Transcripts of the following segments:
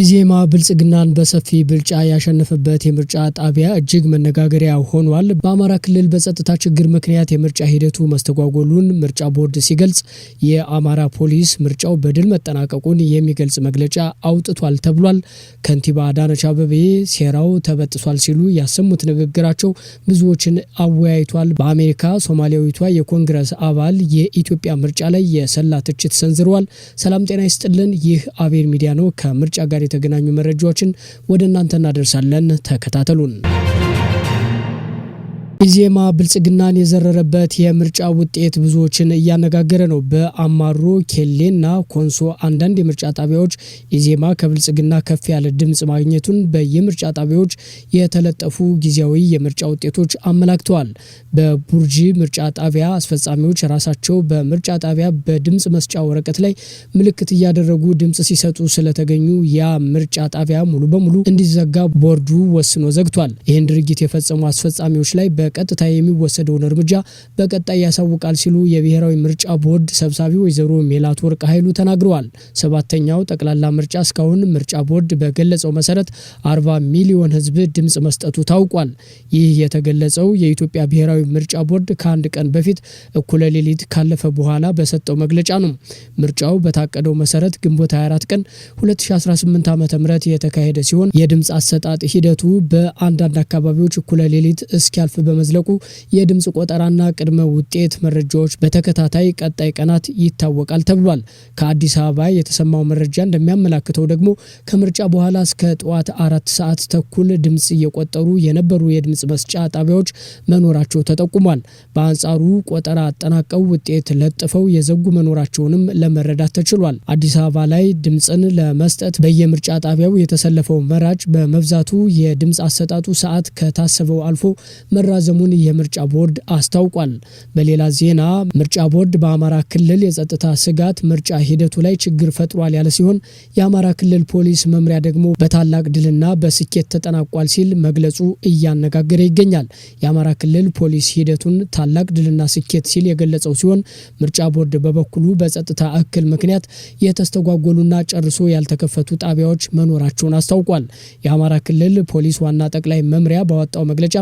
ኢዜማ ብልጽግናን በሰፊ ብልጫ ያሸነፈበት የምርጫ ጣቢያ እጅግ መነጋገሪያ ሆኗል። በአማራ ክልል በጸጥታ ችግር ምክንያት የምርጫ ሂደቱ መስተጓጎሉን ምርጫ ቦርድ ሲገልጽ፣ የአማራ ፖሊስ ምርጫው በድል መጠናቀቁን የሚገልጽ መግለጫ አውጥቷል ተብሏል። ከንቲባ አዳነች አቤቤ ሴራው ተበጥሷል ሲሉ ያሰሙት ንግግራቸው ብዙዎችን አወያይቷል። በአሜሪካ ሶማሊያዊቷ የኮንግረስ አባል የኢትዮጵያ ምርጫ ላይ የሰላ ትችት ሰንዝረዋል። ሰላም ጤና ይስጥልን። ይህ አቤል ሚዲያ ነው። ከምርጫ ጋር የተገናኙ መረጃዎችን ወደ እናንተ እናደርሳለን። ተከታተሉን። ኢዜማ ብልጽግናን የዘረረበት የምርጫ ውጤት ብዙዎችን እያነጋገረ ነው። በአማሮ ኬሌና ኮንሶ አንዳንድ የምርጫ ጣቢያዎች ኢዜማ ከብልጽግና ከፍ ያለ ድምጽ ማግኘቱን በየምርጫ ጣቢያዎች የተለጠፉ ጊዜያዊ የምርጫ ውጤቶች አመላክተዋል። በቡርጂ ምርጫ ጣቢያ አስፈጻሚዎች ራሳቸው በምርጫ ጣቢያ በድምጽ መስጫ ወረቀት ላይ ምልክት እያደረጉ ድምጽ ሲሰጡ ስለተገኙ ያ ምርጫ ጣቢያ ሙሉ በሙሉ እንዲዘጋ ቦርዱ ወስኖ ዘግቷል። ይህን ድርጊት የፈጸሙ አስፈጻሚዎች ላይ በቀጥታ የሚወሰደውን እርምጃ በቀጣይ ያሳውቃል ሲሉ የብሔራዊ ምርጫ ቦርድ ሰብሳቢ ወይዘሮ ሜላትወርቅ ኃይሉ ተናግረዋል። ሰባተኛው ጠቅላላ ምርጫ እስካሁን ምርጫ ቦርድ በገለጸው መሰረት 40 ሚሊዮን ሕዝብ ድምጽ መስጠቱ ታውቋል። ይህ የተገለጸው የኢትዮጵያ ብሔራዊ ምርጫ ቦርድ ከአንድ ቀን በፊት እኩለ ሌሊት ካለፈ በኋላ በሰጠው መግለጫ ነው። ምርጫው በታቀደው መሰረት ግንቦት 24 ቀን 2018 ዓ.ም የተካሄደ ሲሆን የድምጽ አሰጣጥ ሂደቱ በአንዳንድ አካባቢዎች እኩለ ሌሊት እስኪያልፍ በመዝለቁ የድምጽ ቆጠራና ቅድመ ውጤት መረጃዎች በተከታታይ ቀጣይ ቀናት ይታወቃል ተብሏል። ከአዲስ አበባ የተሰማው መረጃ እንደሚያመላክተው ደግሞ ከምርጫ በኋላ እስከ ጠዋት 4 ሰዓት ተኩል ድምጽ እየቆጠሩ የነበሩ የድምጽ መስጫ ጣቢያዎች መኖራቸው ተጠቁሟል። በአንጻሩ ቆጠራ አጠናቀው ውጤት ለጥፈው የዘጉ መኖራቸውንም ለመረዳት ተችሏል። አዲስ አበባ ላይ ድምጽን ለመስጠት በየምርጫ ጣቢያው የተሰለፈው መራጭ በመብዛቱ የድምጽ አሰጣጡ ሰዓት ከታሰበው አልፎ መራዘሙን የምርጫ ቦርድ አስታውቋል። በሌላ ዜና ምርጫ ቦርድ በአማራ ክልል የጸጥታ ስጋት ምርጫ ሂደቱ ላይ ችግር ፈጥሯል ያለ ሲሆን የአማራ ክልል ፖሊስ መምሪያ ደግሞ በታላቅ ድልና በስኬት ተጠናቋል ሲል መግለጹ እያነጋገረ ይገኛል። የአማራ ክልል ፖሊስ ሂደቱን ታላቅ ድልና ስኬት ሲል የገለጸው ሲሆን ምርጫ ቦርድ በበኩሉ በጸጥታ እክል ምክንያት የተስተጓጎሉና ጨርሶ ያልተከፈቱ ጣቢያዎች መኖራቸውን አስታውቋል። የአማራ ክልል ፖሊስ ዋና ጠቅላይ መምሪያ ባወጣው መግለጫ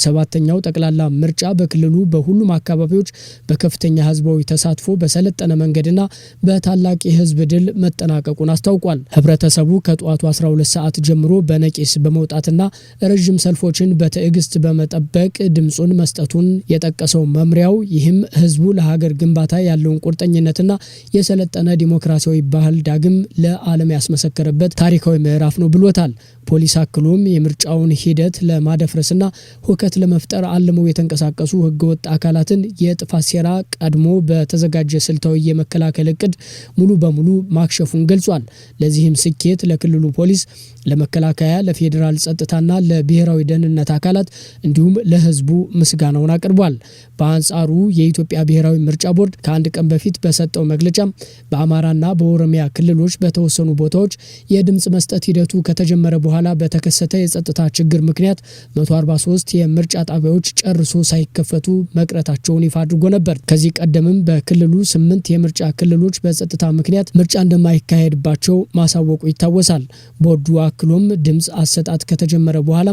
ሰባተኛው ጠቅላላ ምርጫ በክልሉ በሁሉም አካባቢዎች በከፍተኛ ህዝባዊ ተሳትፎ በሰለጠነ መንገድና በታላቅ የህዝብ ድል መጠናቀቁን አስታውቋል። ህብረተሰቡ ከጠዋቱ 12 ሰዓት ጀምሮ በነቂስ በመውጣትና ረጅም ሰልፎችን በትዕግስት በመጠበቅ ድምጹን መስጠቱን የጠቀሰው መምሪያው ይህም ህዝቡ ለሀገር ግንባታ ያለውን ቁርጠኝነትና የሰለጠነ ዲሞክራሲያዊ ባህል ዳግም ለዓለም ያስመሰከረበት ታሪካዊ ምዕራፍ ነው ብሎታል። ፖሊስ አክሎም የምርጫውን ሂደት ለማደፍረስና ሁከት ለመፍጠር አልመው የተንቀሳቀሱ ህገወጥ አካላትን የጥፋት ሴራ ቀድሞ በተዘጋጀ ስልታዊ የመከላከል እቅድ ሙሉ በሙሉ ማክሸፉን ገልጿል። ለዚህም ስኬት ለክልሉ ፖሊስ፣ ለመከላከያ፣ ለፌዴራል ጸጥታና ለብሔራዊ ደህንነት አካላት እንዲሁም ለህዝቡ ምስጋናውን አቅርቧል። በአንጻሩ የኢትዮጵያ ብሔራዊ ምርጫ ቦርድ ከአንድ ቀን በፊት በሰጠው መግለጫ በአማራና በኦሮሚያ ክልሎች በተወሰኑ ቦታዎች የድምጽ መስጠት ሂደቱ ከተጀመረ በኋላ በተከሰተ የጸጥታ ችግር ምክንያት 143 የምርጫ ጣቢያዎች ጨርሶ ሳይከፈቱ መቅረታቸውን ይፋ አድርጎ ነበር። ከዚህ ቀደምም በክልሉ 8 የምርጫ ክልሎች በጸጥታ ምክንያት ምርጫ እንደማይካሄድባቸው ማሳወቁ ይታወሳል። ቦርዱ አክሎም ድምጽ አሰጣጥ ከተጀመረ በኋላ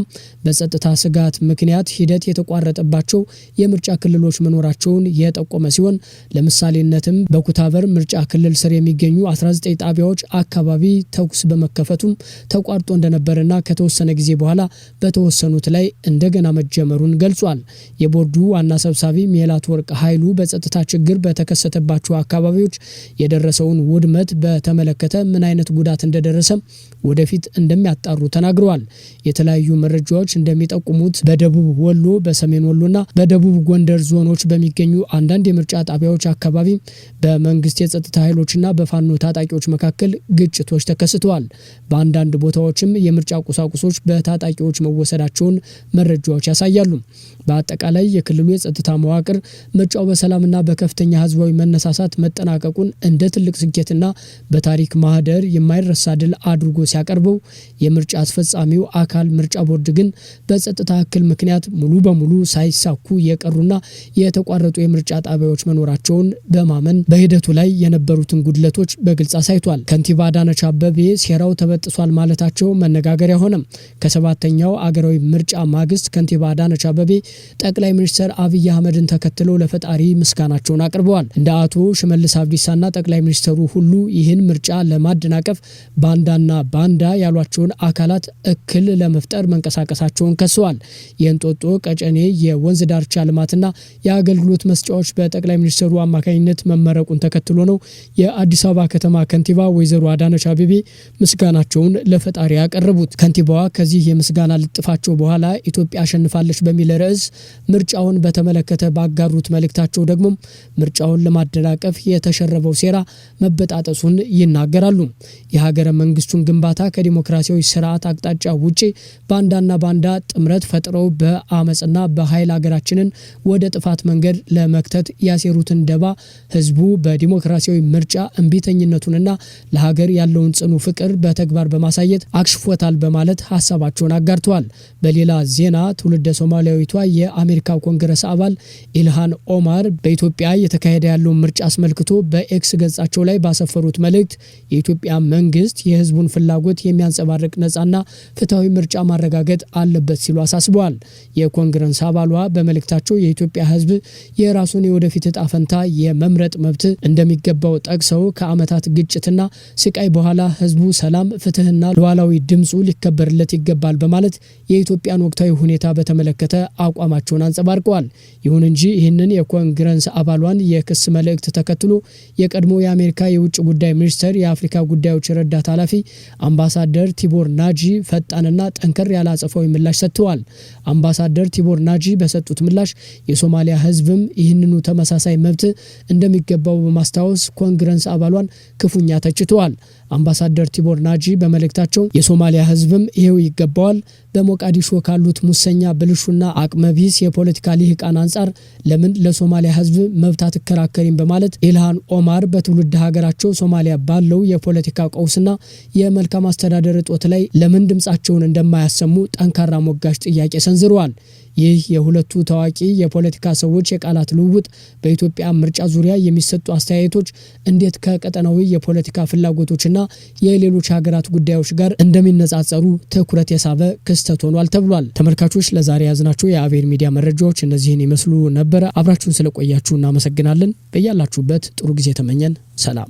በጸጥታ ስጋት ምክንያት ሂደት የተቋረጠባቸው የምርጫ ክልሎች መኖራቸውን የጠቆመ ሲሆን ለምሳሌነትም በኩታበር ምርጫ ክልል ስር የሚገኙ 19 ጣቢያዎች አካባቢ ተኩስ በመከፈቱም ተቋርጦ እንደነበረና ከተወሰነ ጊዜ በኋላ በተወሰኑት ላይ እንደገና መጀመሩን ገልጿል። የቦርዱ ዋና ሰብሳቢ ሜላትወርቅ ኃይሉ በጸጥታ ችግር በተከሰተባቸው አካባቢዎች የደረሰውን ውድመት በተመለከተ ምን አይነት ጉዳት እንደደረሰ ወደፊት እንደሚያጣሩ ተናግረዋል። የተለያዩ መረጃዎች እንደሚጠቁሙት በደቡብ ወሎ፣ በሰሜን ወሎና በደቡብ ጎንደር ዞኖች በሚገኙ አንዳንድ የምርጫ ጣቢያዎች አካባቢ በመንግስት የጸጥታ ኃይሎችና በፋኖ ታጣቂዎች መካከል ግጭቶች ተከስተዋል። በአንዳንድ ቦታዎችም የምርጫ የምርጫ ቁሳቁሶች በታጣቂዎች መወሰዳቸውን መረጃዎች ያሳያሉ። በአጠቃላይ የክልሉ የጸጥታ መዋቅር ምርጫው በሰላምና በከፍተኛ ህዝባዊ መነሳሳት መጠናቀቁን እንደ ትልቅ ስኬትና በታሪክ ማህደር የማይረሳ ድል አድርጎ ሲያቀርበው፣ የምርጫ አስፈጻሚው አካል ምርጫ ቦርድ ግን በጸጥታ እክል ምክንያት ሙሉ በሙሉ ሳይሳኩ የቀሩና የተቋረጡ የምርጫ ጣቢያዎች መኖራቸውን በማመን በሂደቱ ላይ የነበሩትን ጉድለቶች በግልጽ አሳይቷል። ከንቲባ አዳነች አቤቤ ሴራው ተበጥሷል ማለታቸው መነጋገሪያ ሆነ። ከሰባተኛው አገራዊ ምርጫ ማግስት ከንቲባ አዳነች አቤቤ ጠቅላይ ሚኒስትር አብይ አህመድን ተከትለው ለፈጣሪ ምስጋናቸውን አቅርበዋል። እንደ አቶ ሽመልስ አብዲሳና ጠቅላይ ሚኒስትሩ ሁሉ ይህን ምርጫ ለማደናቀፍ ባንዳ ያሏቸውን አካላት እክል ለመፍጠር መንቀሳቀሳቸውን ከሰዋል። የእንጦጦ ቀጨኔ የወንዝ ዳርቻ ልማትና የአገልግሎት መስጫዎች በጠቅላይ ሚኒስትሩ አማካኝነት መመረቁን ተከትሎ ነው የአዲስ አበባ ከተማ ከንቲባ ወይዘሮ አዳነች አቤቤ ምስጋናቸውን ለፈጣሪ ያቀረቡት። ከንቲባዋ ከዚህ የምስጋና ልጥፋቸው በኋላ ኢትዮጵያ አሸንፋለች በሚል ርዕስ ምርጫውን በተመለከተ ባጋሩት መልእክታቸው ደግሞ ምርጫውን ለማደናቀፍ የተሸረበው ሴራ መበጣጠሱን ይናገራሉ። የሀገረ መንግስቱን ግንባታ ከዲሞክራሲያዊ ስርዓት አቅጣጫ ውጪ ባንዳ ጥምረት ፈጥረው በአመጽና በኃይል ሀገራችንን ወደ ጥፋት መንገድ ለመክተት ያሴሩትን ደባ ህዝቡ በዲሞክራሲያዊ ምርጫ እምቢተኝነቱንና ለሀገር ያለውን ጽኑ ፍቅር በተግባር በማሳየት አክሽፎታል በማለት ሀሳባቸውን አጋርተዋል። በሌላ ዜና ትውልደ ሶማሊያዊቷ የአሜሪካ ኮንግረስ አባል ኢልሃን ኦማር በኢትዮጵያ የተካሄደ ያለውን ምርጫ አስመልክቶ በኤክስ ገጻቸው ላይ ባሰፈሩት መልእክት የኢትዮጵያ መንግስት የህዝቡን ፍላጎት የሚያንጸባርቅ ነጻና ፍትሃዊ ምርጫ ማረጋገጥ አለበት ሲሉ አሳስበዋል። የኮንግረስ አባሏ በመልእክታቸው የኢትዮጵያ ህዝብ የራሱን የወደፊት ዕጣ ፈንታ የመምረጥ መብት እንደሚገባው ጠቅሰው ከዓመታት ግጭትና ስቃይ በኋላ ህዝቡ ሰላም፣ ፍትህና ሉዓላዊ ድምፁ ሊከበርለት ይገባል በማለት የኢትዮጵያን ወቅታዊ ሁኔታ በተመለከተ አቋማቸውን አንጸባርቀዋል። ይሁን እንጂ ይህንን የኮንግረስ አባሏን የክስ መልእክት ተከትሎ የቀድሞ የአሜሪካ የውጭ ጉዳይ ሚኒስትር የአፍሪካ ጉዳዮች ረዳት ኃላፊ አምባሳደር ቲቦር ናጂ ፈጣንና ጠንከር ያለ አጸፋዊ ምላሽ ሰጥተዋል። አምባሳደር ቲቦር ናጂ በሰጡት ምላሽ የሶማሊያ ህዝብም ይህንኑ ተመሳሳይ መብት እንደሚገባው በማስታወስ ኮንግረስ አባሏን ክፉኛ ተችተዋል። አምባሳደር ቲቦር ናጂ በመልእክታቸው የሶማሊያ ህዝብም ይሄው ይገባዋል፣ በሞቃዲሾ ካሉት ሙሰኛ ብልሹና አቅመቢስ የፖለቲካ ልሂቃን አንጻር ለምን ለሶማሊያ ህዝብ መብት አትከራከሪም በማለት ኢልሃን ኦማር በትውልድ ሀገራቸው ሶማሊያ ባለው የፖለቲካ ቀውስና የመልካም አስተዳደር እጦት ላይ ለምን ድምጻቸውን እንደማያሰሙ ጠንካራ ሞጋች ጥያቄ ሰንዝረዋል። ይህ የሁለቱ ታዋቂ የፖለቲካ ሰዎች የቃላት ልውውጥ በኢትዮጵያ ምርጫ ዙሪያ የሚሰጡ አስተያየቶች እንዴት ከቀጠናዊ የፖለቲካ ፍላጎቶችና የሌሎች ሀገራት ጉዳዮች ጋር እንደሚነጻጸሩ ትኩረት የሳበ ክስተት ሆኗል ተብሏል። ተመልካቾች ለዛሬ ያዝናቸው የአቤል ሚዲያ መረጃዎች እነዚህን ይመስሉ ነበር። አብራችሁን ስለቆያችሁ እናመሰግናለን። በያላችሁበት ጥሩ ጊዜ ተመኘን። ሰላም።